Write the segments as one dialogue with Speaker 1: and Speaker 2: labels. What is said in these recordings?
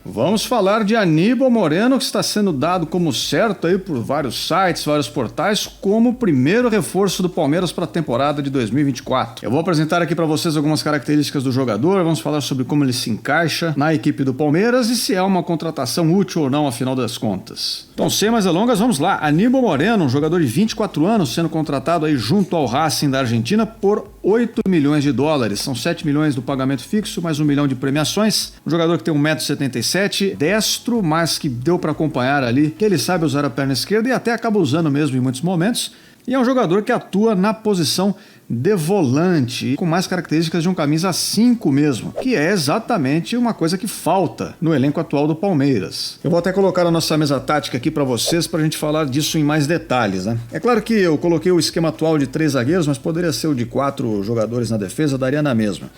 Speaker 1: Vamos falar de Aníbal Moreno, que está sendo dado como certo aí por vários sites, vários portais, como o primeiro reforço do Palmeiras para a temporada de 2024. Eu vou apresentar aqui para vocês algumas características do jogador, vamos falar sobre como ele se encaixa na equipe do Palmeiras e se é uma contratação útil ou não, afinal das contas. Então, sem mais delongas, vamos lá. Aníbal Moreno, um jogador de 24 anos, sendo contratado aí junto ao Racing da Argentina por 8 milhões de dólares. São 7 milhões do pagamento fixo, mais 1 milhão de premiações. Um jogador que tem 1,77 m, destro, mas que deu para acompanhar ali, que ele sabe usar a perna esquerda e até acaba usando mesmo em muitos momentos. E é um jogador que atua na posição de volante, com mais características de um camisa 5 mesmo, que é exatamente uma coisa que falta no elenco atual do Palmeiras. Eu vou até colocar a nossa mesa tática aqui para vocês, para a gente falar disso em mais detalhes, né? É claro que eu coloquei o esquema atual de 3 zagueiros, mas poderia ser o de 4 jogadores na defesa, daria na mesma.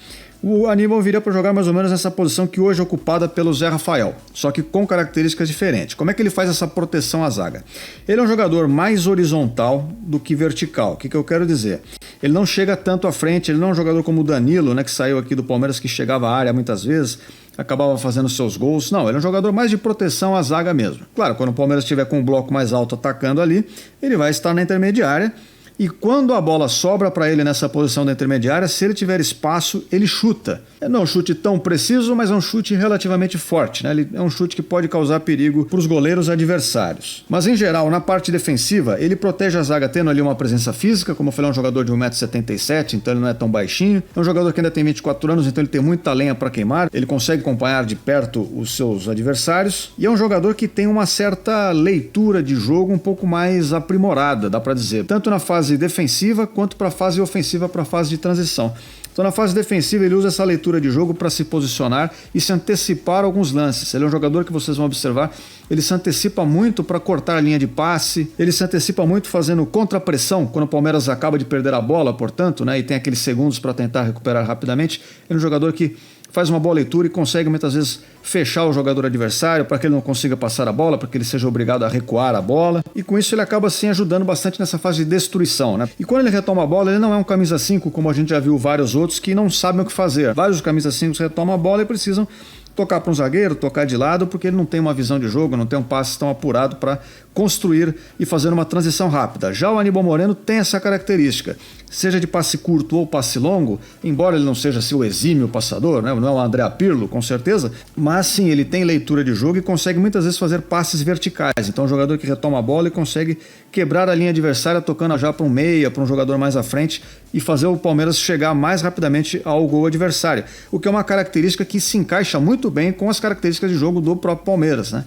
Speaker 1: O Aníbal viria para jogar mais ou menos nessa posição que hoje é ocupada pelo Zé Rafael, só que com características diferentes. Como é que ele faz essa proteção à zaga? Ele é um jogador mais horizontal do que vertical. O que eu quero dizer? Ele não chega tanto à frente, ele não é um jogador como o Danilo, né, que saiu aqui do Palmeiras, que chegava à área muitas vezes, acabava fazendo seus gols. Não, ele é um jogador mais de proteção à zaga mesmo. Claro, quando o Palmeiras estiver com um bloco mais alto atacando ali, ele vai estar na intermediária. E quando a bola sobra para ele nessa posição da intermediária, se ele tiver espaço, ele chuta. Não é um chute tão preciso, mas é um chute relativamente forte, né? Ele é um chute que pode causar perigo para os goleiros adversários. Mas em geral, na parte defensiva, ele protege a zaga tendo ali uma presença física, como eu falei, é um jogador de 1,77 m, então ele não é tão baixinho. É um jogador que ainda tem 24 anos, então ele tem muita lenha para queimar, ele consegue acompanhar de perto os seus adversários. E é um jogador que tem uma certa leitura de jogo um pouco mais aprimorada, dá para dizer, tanto na fase defensiva quanto para a fase ofensiva, para a fase de transição. Então na fase defensiva ele usa essa leitura de jogo para se posicionar e se antecipar a alguns lances. Ele é um jogador que vocês vão observar, ele se antecipa muito para cortar a linha de passe, ele se antecipa muito fazendo contra-pressão quando o Palmeiras acaba de perder a bola, portanto, né, e tem aqueles segundos para tentar recuperar rapidamente. Ele é um jogador que faz uma boa leitura e consegue muitas vezes fechar o jogador adversário para que ele não consiga passar a bola, para que ele seja obrigado a recuar a bola. E com isso ele acaba assim ajudando bastante nessa fase de destruição, né? E quando ele retoma a bola, ele não é um camisa 5 como a gente já viu vários outros que não sabem o que fazer. Vários camisa 5 retomam a bola e precisam tocar para um zagueiro, tocar de lado, porque ele não tem uma visão de jogo, não tem um passe tão apurado para construir e fazer uma transição rápida. Já o Aníbal Moreno tem essa característica, seja de passe curto ou passe longo, embora ele não seja assim, o exímio passador, né? Não é o André Pirlo, com certeza, mas sim, ele tem leitura de jogo e consegue muitas vezes fazer passes verticais. Então é um jogador que retoma a bola e consegue quebrar a linha adversária, tocando já para um meia, para um jogador mais à frente e fazer o Palmeiras chegar mais rapidamente ao gol adversário, o que é uma característica que se encaixa muito bem com as características de jogo do próprio Palmeiras, né?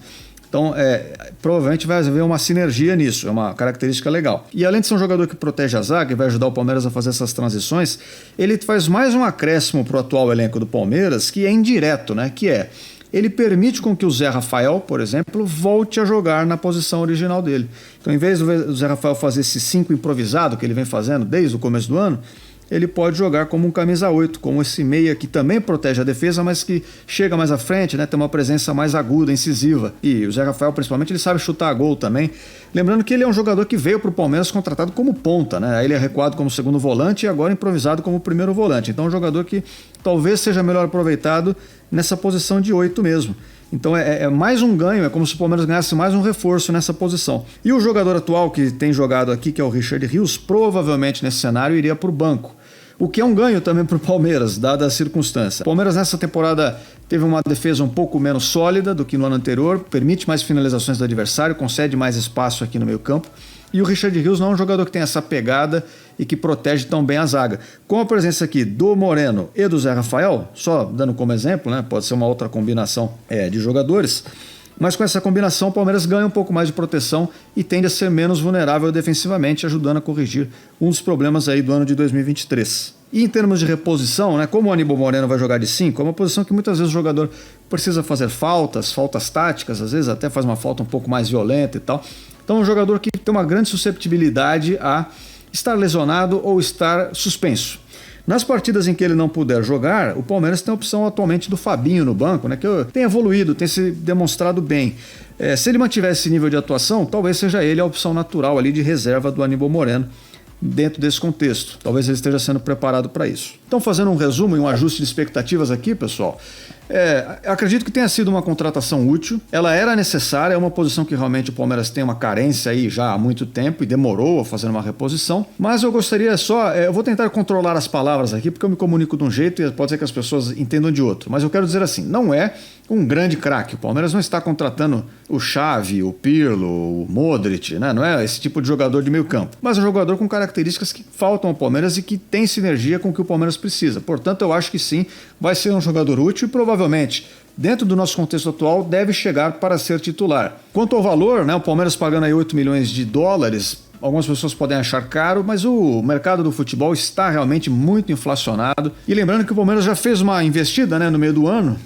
Speaker 1: Então, provavelmente vai haver uma sinergia nisso, é uma característica legal. E além de ser um jogador que protege a zaga e vai ajudar o Palmeiras a fazer essas transições, ele faz mais um acréscimo para o atual elenco do Palmeiras, que é indireto, né? Que é, ele permite com que o Zé Rafael, por exemplo, volte a jogar na posição original dele. Então, em vez do Zé Rafael fazer esse 5 improvisado que ele vem fazendo desde o começo do ano, ele pode jogar como um camisa 8, como esse meia que também protege a defesa, mas que chega mais à frente, né, tem uma presença mais aguda, incisiva. E o Zé Rafael, principalmente, ele sabe chutar a gol também. Lembrando que ele é um jogador que veio para o Palmeiras contratado como ponta, né? Aí ele é recuado como segundo volante e agora improvisado como primeiro volante. Então é um jogador que talvez seja melhor aproveitado nessa posição de 8 mesmo. Então é mais um ganho, é como se o Palmeiras ganhasse mais um reforço nessa posição. E o jogador atual que tem jogado aqui, que é o Richard Rios, provavelmente nesse cenário iria para o banco. O que é um ganho também para o Palmeiras, dada a circunstância. O Palmeiras nessa temporada teve uma defesa um pouco menos sólida do que no ano anterior, permite mais finalizações do adversário, concede mais espaço aqui no meio campo. E o Richard Rios não é um jogador que tem essa pegada e que protege tão bem a zaga. Com a presença aqui do Moreno e do Zé Rafael, só dando como exemplo, né, pode ser uma outra combinação de jogadores, mas com essa combinação o Palmeiras ganha um pouco mais de proteção e tende a ser menos vulnerável defensivamente, ajudando a corrigir um dos problemas aí do ano de 2023. E em termos de reposição, né, como o Aníbal Moreno vai jogar de 5, é uma posição que muitas vezes o jogador precisa fazer faltas táticas, às vezes até faz uma falta um pouco mais violenta e tal. Então é um jogador que tem uma grande susceptibilidade a estar lesionado ou estar suspenso. Nas partidas em que ele não puder jogar, o Palmeiras tem a opção atualmente do Fabinho no banco, né, que tem evoluído, tem se demonstrado bem. Se ele mantiver esse nível de atuação, talvez seja ele a opção natural ali de reserva do Aníbal Moreno dentro desse contexto. Talvez ele esteja sendo preparado para isso. Então, fazendo um resumo e um ajuste de expectativas aqui, pessoal, Acredito que tenha sido uma contratação útil, ela era necessária, é uma posição que realmente o Palmeiras tem uma carência aí já há muito tempo e demorou a fazer uma reposição, mas eu gostaria eu vou tentar controlar as palavras aqui porque eu me comunico de um jeito e pode ser que as pessoas entendam de outro, mas eu quero dizer assim, não é um grande craque, o Palmeiras não está contratando o Xavi, o Pirlo, o Modric, né? Não é esse tipo de jogador de meio campo, mas é um jogador com características que faltam ao Palmeiras e que tem sinergia com o que o Palmeiras precisa, portanto eu acho que sim, vai ser um jogador útil e provavelmente dentro do nosso contexto atual, deve chegar para ser titular. Quanto ao valor, né, o Palmeiras pagando aí 8 milhões de dólares, algumas pessoas podem achar caro, mas o mercado do futebol está realmente muito inflacionado. E lembrando que o Palmeiras já fez uma investida, né, no meio do ano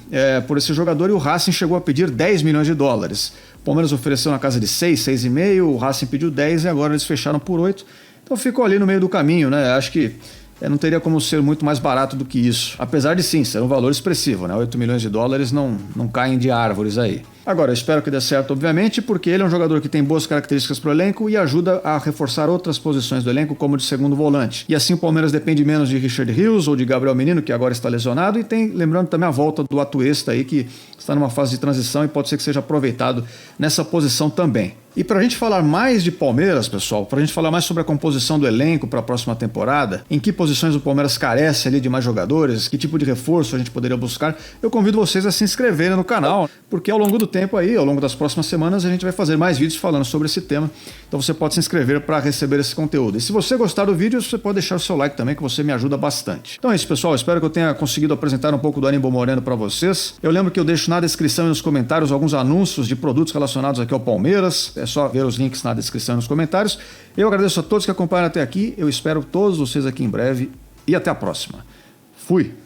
Speaker 1: por esse jogador e o Racing chegou a pedir 10 milhões de dólares. O Palmeiras ofereceu na casa de 6, 6,5, o Racing pediu 10 e agora eles fecharam por 8. Então ficou ali no meio do caminho, né? Acho que não teria como ser muito mais barato do que isso. Apesar de sim, ser um valor expressivo, né? 8 milhões de dólares não caem de árvores aí. Agora, eu espero que dê certo, obviamente, porque ele é um jogador que tem boas características para o elenco e ajuda a reforçar outras posições do elenco, como de segundo volante. E assim o Palmeiras depende menos de Richard Rios ou de Gabriel Menino, que agora está lesionado, e tem, lembrando também a volta do Atuesta aí, que está numa fase de transição e pode ser que seja aproveitado nessa posição também. E para a gente falar mais de Palmeiras, pessoal, para a gente falar mais sobre a composição do elenco para a próxima temporada, em que posições o Palmeiras carece ali de mais jogadores, que tipo de reforço a gente poderia buscar, eu convido vocês a se inscreverem no canal, porque ao longo do tempo aí, ao longo das próximas semanas, a gente vai fazer mais vídeos falando sobre esse tema, então você pode se inscrever para receber esse conteúdo. E se você gostar do vídeo, você pode deixar o seu like também, que você me ajuda bastante. Então é isso, pessoal, espero que eu tenha conseguido apresentar um pouco do Aníbal Moreno para vocês. Eu lembro que eu deixo na descrição e nos comentários alguns anúncios de produtos relacionados aqui ao Palmeiras, é só ver os links na descrição e nos comentários. Eu agradeço a todos que acompanharam até aqui, eu espero todos vocês aqui em breve e até a próxima. Fui!